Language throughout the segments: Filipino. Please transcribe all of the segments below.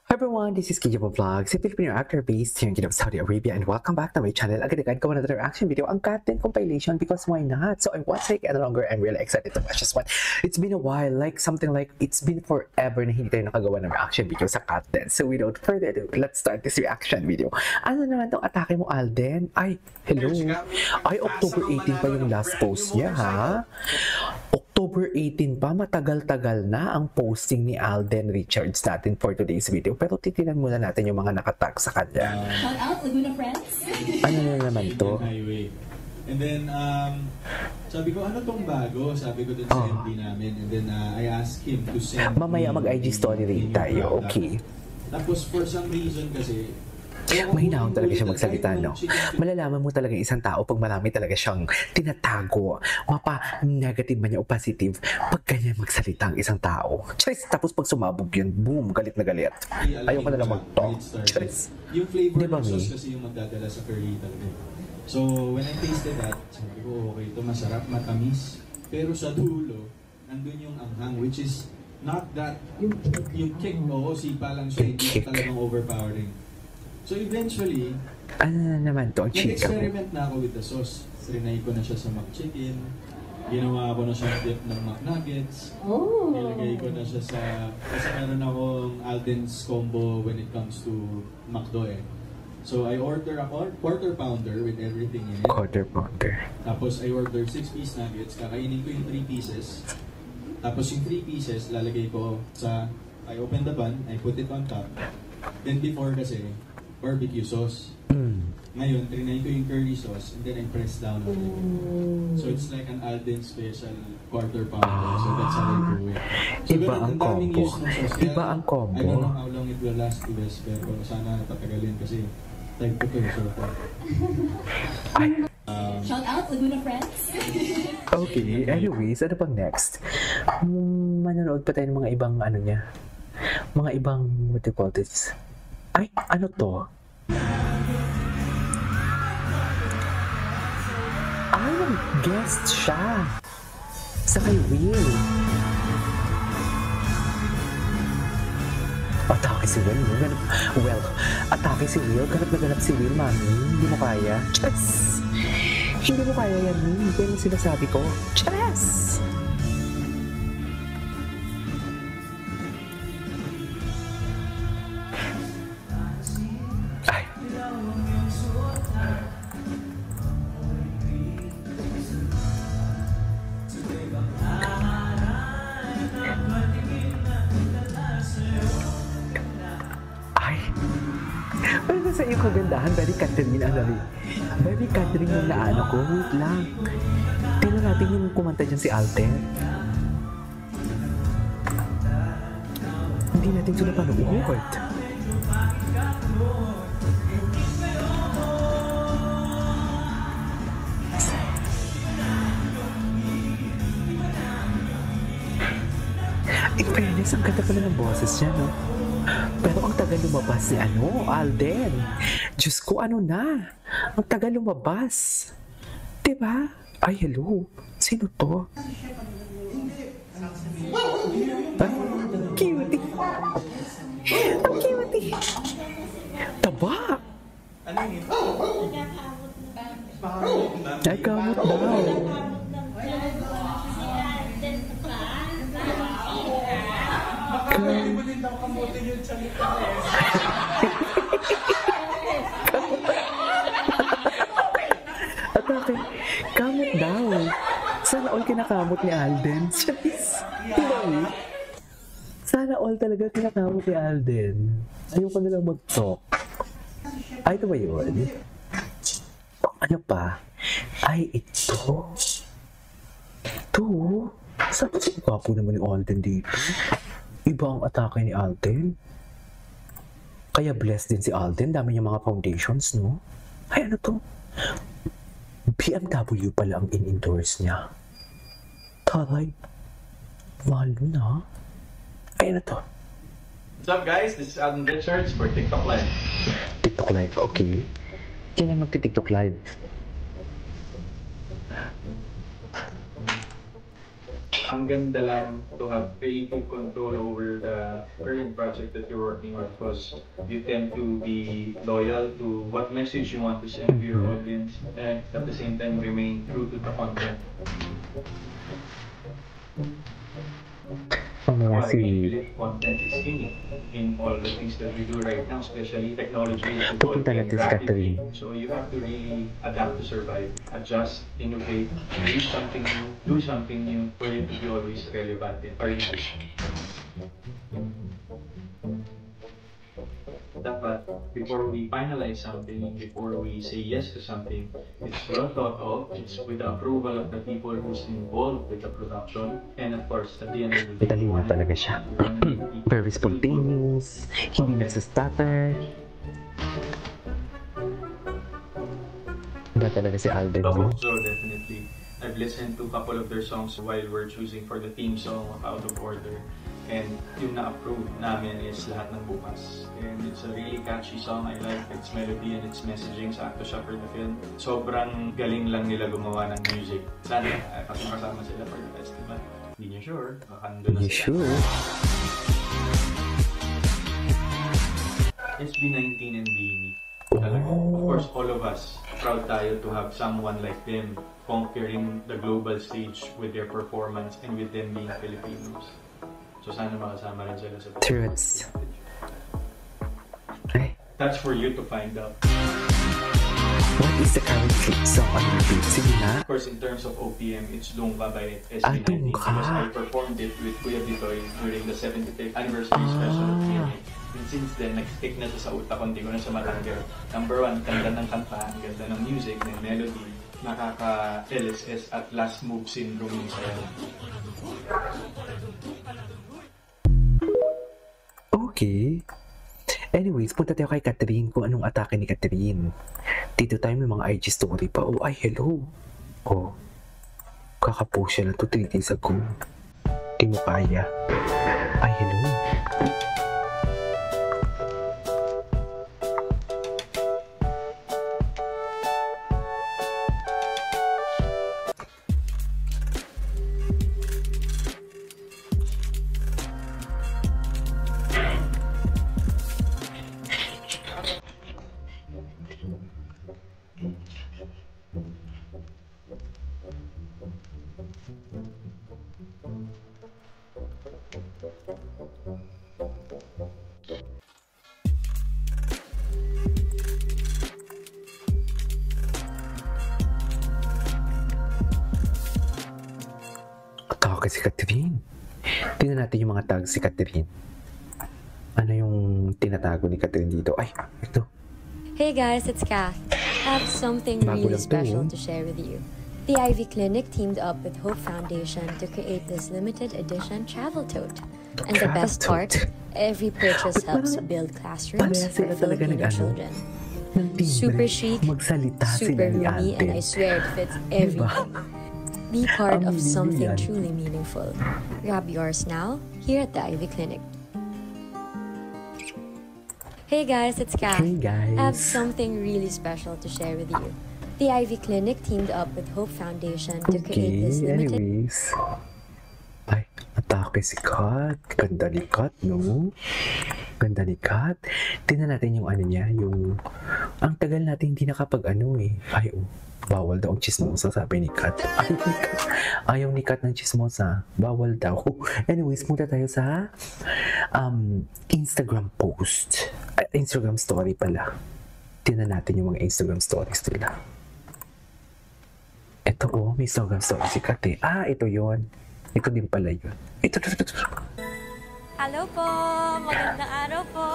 Hi everyone, this is Kijibo Vlogs, a Filipino actor based here in Kingdom of Saudi Arabia, and welcome back to my channel. Agad-agad ko another reaction video, ang content compilation, because why not? So I won't take any longer. I'm really excited to watch this one. It's been a while, it's been forever na hindi tayo nakagawa ng reaction video sa content. So without further ado, let's start this reaction video. Ano naman tong atake mo, Alden? Ay, hello. Ay, October 18 pa yung last post niya, ha? October 18 pa, matagal-tagal na ang posting ni Alden Richards natin for today's video. Pero titinan muna natin yung mga nakatag sa kanya. Shout out, Laguna Friends. Ano na naman to? Highway. And then, sabi ko, ano tong bago? Sabi ko dun sa MD namin. And then, I asked him to send mamaya mag-IG story rin tayo, okay. Tapos, for some reason kasi, mahinahon talaga siya magsalita, no? Malalaman mo talaga isang tao pag marami talaga siyang tinatago. Mapa-negative man niya o positive pag ganyan magsalita ang isang tao. Charis! Tapos pag sumabog yun, boom! Galit na galit. Ayaw ka na lang mag-talk. Charis! Yung flavor diba, ng sauce kasi yung magdadala sa curry talaga. So, when I tasted that, sabi ko, okay, ito masarap, matamis. Pero sa dulo, nandun yung anghang, which is not that, yung kick, oo, sipa lang siya, hindi talagang overpowering. So eventually, ano na naman to ang chika mo? nag-experiment na ako with the sauce. Trinay ko na siya sa McChicken. Ginawa ko na siya dip ng McNuggets. Oh. Nilagay ko na siya sa... Kasi meron akong Alden's combo when it comes to McDo eh. So I order a quarter pounder with everything in it. Quarter pounder. Tapos I order 6-piece nuggets. Kakainin ko yung 3 pieces. Tapos yung 3 pieces, lalagay ko sa... I open the bun, I put it on top. Then before kasi, barbecue sauce. Ngayon, trinay ko yung curry sauce and then I press down on it. So it's like an Alden special quarter pounder. So that's how I do it. So Iba ang combo. Iba ang combo. I don't know how long it will last to this, pero sana tatagalin kasi type ko to so far. Shout out, Laguna Friends. Okay, anyways, ano pang next? Manonood pa tayo ng mga ibang ano niya. Mga ibang, what do you call this? Ay, ano to? Ay, nag-guest siya. Sa kay Will. Atake si Will. Well, atake si Will. Ganap na ganap si Will, mami. Hindi mo kaya. Yes! Hindi mo kaya yan, mami. Yan yung sinasabi ko. Yes! Pero sa iyong kagandahan, Baby Catherine, Baby Catherine yung naano ko, wait lang. Tingnan natin yung kumanta dyan si Alden. Hindi natin sila panood. In fairness, ang ganda pala ng boses niya, no? Pero ang tagal lumabas si Alden. Diyos ko, ano na? Ang tagal lumabas. Diba? Ay, hello. Sino to? Ay, cutie. Ang cutie. Taba. Ay, kamot daw. Atake, kamot daw. Sana all kinakamot ni Alden. Diba? Sana all talaga kinakamot ni Alden. Ayoko nilang mag-talk. Ay, ito ba yun? Ano pa? Ay, ito. Ito. Saan ba siya gwapo naman ni Alden dito? Iba ang atake ni Alden. Kaya blessed din si Alden. Dami niya mga foundations, no? Ay, ano to? BMW pala ang in-endorse niya. Taray. Mahal nun, ha? Ay, ano to? What's up guys? This is Alden Richards for TikTok Live. TikTok Live, okay. Yan ang magti-TikTok Live. Ang ganda lang to have creative control over the current project that you're working on because you tend to be loyal to what message you want to send to your audience and at the same time remain true to the content. Mga si... Content is king in all the things that we do right now, especially technology is Pupunta evolving natin si rapidly. Catherine. So you have to really adapt to survive, adjust, innovate, do something new for you to be always relevant in our industry. Dapat, before we finalize something, before we say yes to something, it's well thought of, it's with the approval of the people who's involved with the production, and of course, at the end of the day, Talino talaga siya. Very spontaneous, hindi nagsastutter. Iba talaga si Alden mo. So definitely, I've listened to a couple of their songs while we're choosing for the theme song of Out of Order. And yung na-approve namin is Lahat ng Bukas. And it's a really catchy song. I like its melody and its messaging. Sakto siya for the film. Sobrang galing lang nila gumawa ng music. Sana kasama sila for the festival. Hindi nyo sure. Baka nandun na You sila. sure? SB19 and Beanie. Talaga. Of course, all of us, proud tayo to have someone like them conquering the global stage with their performance and with them being Filipinos. So sana makasama rin sila sa Truths. Ay, That's for you to find out. what is the current clip song on repeat? Sige na. Of course, in terms of OPM, it's Dungka by Ah, SB19 Dungka. because I performed it with Kuya Bitoy during the 75th anniversary special of TNA. And since then, nag-stick na siya sa utak ko, hindi ko na siya matanggal. Number one, ganda ng kanta, ang ganda ng music, ng melody, nakaka-LSS at last move syndrome yung sayo. Okay. Anyways, punta tayo kay Catherine kung anong atake ni Catherine. Dito tayo may mga IG story pa. Oh, ay, hello. Oh, kakapost siya na to 3 days ago. Di mo kaya. Ay, hello. Atake si Catherine. Tingnan natin yung mga tags si Catherine. Ano yung tinatago ni Catherine dito? Ay, ito. Hey guys, it's Kath. I have something Bago really lang to, special eh. to share with you. The Ivy Clinic teamed up with Hope Foundation to create this limited edition travel tote. And the best Travel tote? part, every purchase Ba't helps parang- build classrooms parehas for sila talaga Filipino nag-ano? children. Ng timbre. Super chic, Magsalita super sila ni roomy, and I Alden. swear it fits everything. Be part Ang of lilim something yan. truly meaningful. Grab yours now here at the Ivy Clinic. Hey guys, it's Kath. Hey guys. I have something really special to share with you. The Ivy Clinic teamed up with Hope Foundation to create this Okay, limited... anyways. Ay, atake si Kat. Ganda ni Kat, no? Ganda ni Kat. Tingnan natin yung ano niya, yung... Ang tagal natin hindi nakapag-ano eh. Ay, oh. Bawal daw ang chismosa, sabi ni Kat. Ay, ni Kat. Ayaw ni Kat ng chismosa. Bawal daw. Anyways, punta tayo sa Instagram post. Instagram story pala. Tingnan natin yung mga Instagram stories nila. Ito oh, may Instagram story si Kat eh. Ah, ito yon. Ito din pala yun. Ito. Hello po! Magandang araw po!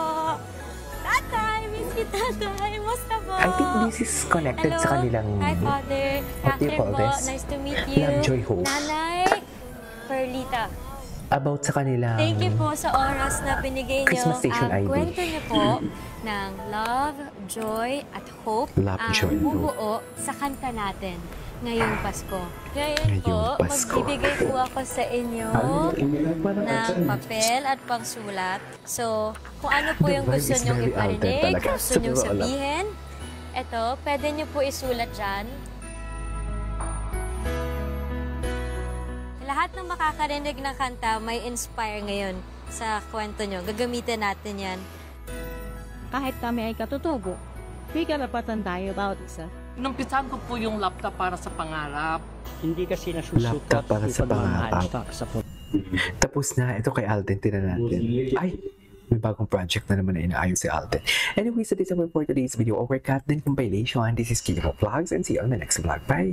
Tatay! Miss you, tatay! Musta po? I think this is connected Hello. sa kanilang... Hi, Father. What do you Catherine call po. this? Nice to meet you. Love, joy, hope. Nanay Perlita. About sa kanilang... Thank you po sa oras na binigay nyo. Christmas Station ID. Kwento nyo po ng love, joy, at hope Love, ang joy, hope. bubuo sa kanta natin ngayong Pasko. Ngayon po, Ngayong Pasko. magbibigay po ako sa inyo ng papel at pangsulat. So, kung ano po The yung vibe gusto is nyong very iparinig, Alden talaga. gusto nyong Siguro alam. sabihin, eto, pwede nyo po isulat dyan. lahat ng makakarinig ng kanta may inspire ngayon sa kwento nyo. Gagamitin natin yan. Kahit kami ay katutubo, may karapatan tayo bawat isa. Numpisahan ko po yung laptop para sa pangarap. Hindi kasi nasusukat Laptop para sa pangarap. sa Tapos na, ito kay Alden, tinan natin. Ay, may bagong project na naman na inaayos si Alden. Anyway, so this is for today's video over Cat din compilation. This is Kiko Vlogs and see you on the next vlog. Bye!